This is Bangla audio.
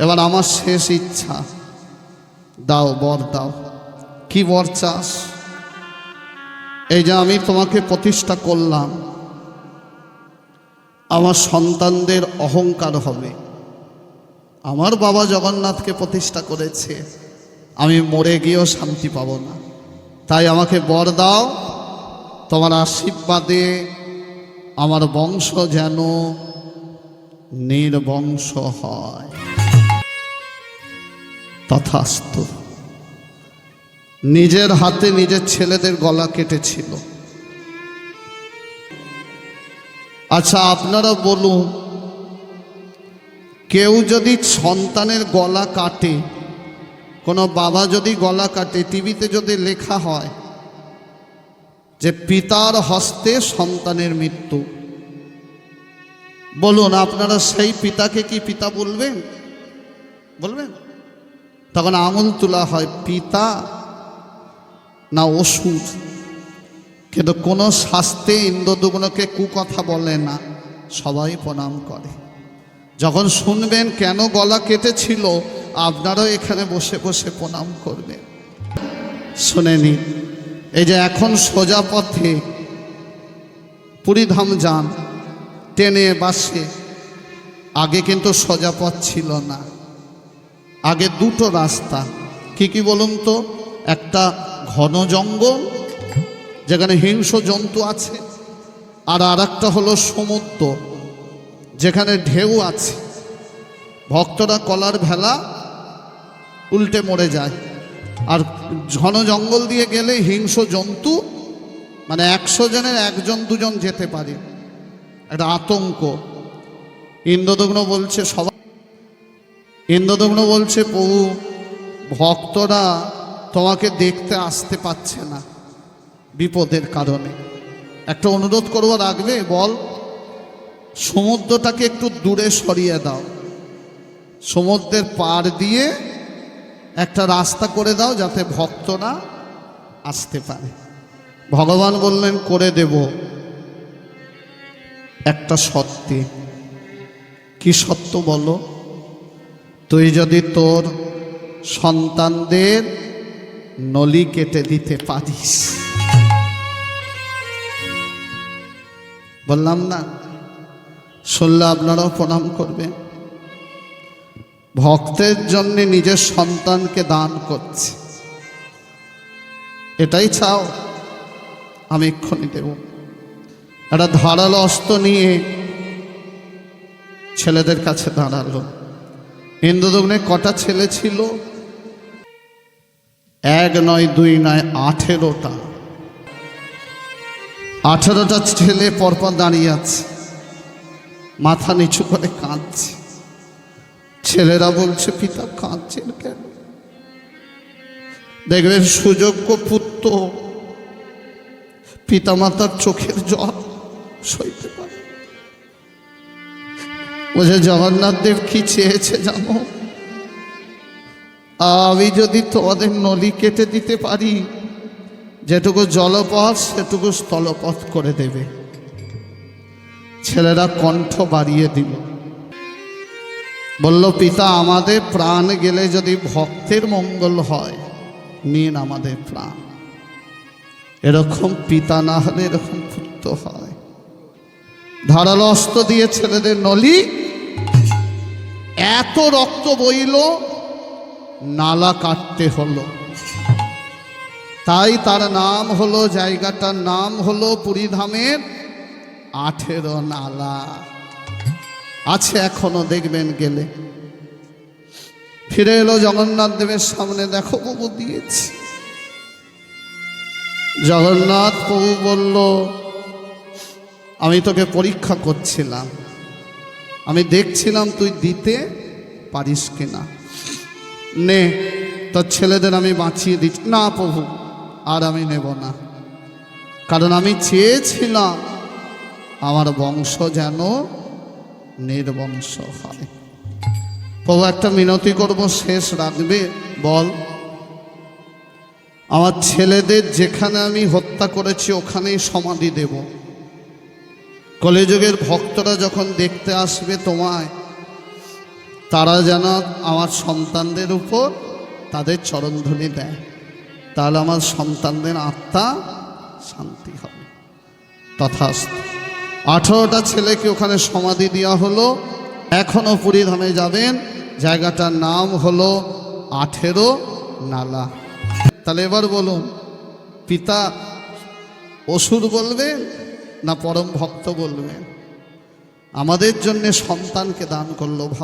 এবার আমার শেষ ইচ্ছা, দাও বর দাও। কি বর চাস? এই যে আমি তোমাকে প্রতিষ্ঠা করলাম, আমার সন্তানদের অহংকার হবে। আমার বাবা জগন্নাথকে প্রতিষ্ঠা করেছে, আমি মরে গিয়েও শান্তি পাব না। তাই আমাকে বর দাও, তোমার আশীর্বাদে আমার বংশ যেন নির্বংশ হয়। তথাস্তু। নিজের হাতে নিজের ছেলেদের গলা কেটেছিল। আচ্ছা আপনারা বলুন, কেউ যদি সন্তানের গলা কাটে, কোনো বাবা যদি গলা কাটে, টিভিতে যদি লেখা হয় যে পিতার হস্তে সন্তানের মৃত্যু, বলুন আপনারা সেই পিতাকে কি পিতা বলবেন? বলবেন? তখন আঙুল তোলা হয়, পিতা না ওষুধ। কিন্তু কোনো শাস্তে ইন্দ্রদুগ্নকে কুকথা বলে না, সবাই প্রণাম করে। যখন শুনবেন কেন গলা কেটেছিল, আপনারাও এখানে বসে বসে প্রণাম করবেন। শুনে নিন, এই যে এখন সোজা পথে পুরীধাম যান ট্রেনে বাসে, আগে কিন্তু সোজা পথ ছিল না। আগে দুটো রাস্তা। কি কি বলুন তো? একটা ঘন জঙ্গল যেখানে হিংস্র জন্তু আছে, আর আরেকটা হলো সমুদ্র যেখানে ঢেউ আছে। ভক্তরা কলার ভেলা উল্টে মরে যায়। আর ঘন জঙ্গল দিয়ে গেলে হিংস্র জন্তু, মানে 100 জনের 1 জন 2 জন যেতে পারে, একটা আতঙ্ক। ইন্দ্রদগ্ন বলছে সবাই, ইন্দ্রদগ্ন বলছে প্রভু ভক্তরা তোমাকে দেখতে আসতে পারছে না বিপদের কারণে, একটা অনুরোধ করবো, রাখবে? বল, সমুদ্রটাকে একটু দূরে সরিয়ে দাও, সমুদ্রের পাড় দিয়ে একটা রাস্তা করে দাও যাতে ভক্তরা আসতে পারে। ভগবান বললেন করে দেব, একটা শর্তে। কি সত্য বলো? তুই যদি তোর সন্তানদের নলি কেটে দিতে পারিস। বললাম না? শুনলে আপনারাও প্রণাম করবেন। ভক্তের জন্য নিজের সন্তানকে দান করছে, এটাই চাও? আমি এক্ষুনি দেব। একটা ধারালো অস্ত্র নিয়ে ছেলেদের কাছে দাঁড়ালো। ইন্দ্রদগ্নে কটা ছেলে ছিল? 1 নয় 2 নয় 18টা। 18টা ছেলে পরপর দাঁড়িয়ে আছে, মাথা নিচু করে কাঁদছে। ছেলেরা বলছে পিতা কাঁদছেন কেন? দেখবেন সুযোগ্য পুত্র পিতামাতার চোখের জল সইতে পারে। বলছে জগন্নাথ দেব কি চেয়েছে জানো? আমি যদি তোমাদের নলি কেটে দিতে পারি, যেটুকু জলপথ সেটুকু স্থলপথ করে দেবে। ছেলেরা কণ্ঠ বাড়িয়ে দিল, বলল পিতা আমাদের প্রাণ গেলে যদি ভক্তের মঙ্গল হয়, নিন আমাদের প্রাণ। এরকম পিতা না হলে এরকম পুত্র হয়। ধারালো অস্ত্র দিয়ে ছেলেদের নলি, এত রক্ত বইল, নালা কাটতে হলো। তাই তার নাম হলো, জায়গাটার নাম হলো পুরীধামের 18 নালা। আছে এখনো, দেখবেন গেলে। ফিরে এলো জগন্নাথ দেবের সামনে, দেখো প্রভু দিয়েছি। জগন্নাথ প্রভু বলল আমি তোকে পরীক্ষা করছিলাম, আমি দেখছিলাম তুই দিতে পারিস কিনা। নে তোর ছেলেদের আমি বাঁচিয়ে দিচ্ছি। না প্রভু, আর আমি নেব না, কারণ আমি চেয়েছিলাম আমার বংশ যেন নির্বংশ হয়। প্রভু একটা মিনতি করব, শেষ রাখবে? বল, আমার ছেলেদের যেখানে আমি হত্যা করেছি ওখানেই সমাধি দেব। কলিযুগের ভক্তরা যখন দেখতে আসবে তোমায়, তারা যেন আমার সন্তানদের উপর তাদের চরণধুলি দেয়, তাহলে আমার সন্তানদের আত্মা শান্তি হবে। তথাস্তু। 18টা ছেলেকে ওখানে সমাধি দেওয়া হলো। এখনও পুরীধামে যাবেন, জায়গাটার নাম হলো 18 নালা। তাহলে এবার বলুন, পিতা অসুর বলবেন না পরম ভক্ত বলবেন? আমাদের জন্যে সন্তানকে দান করলো, ভাবা।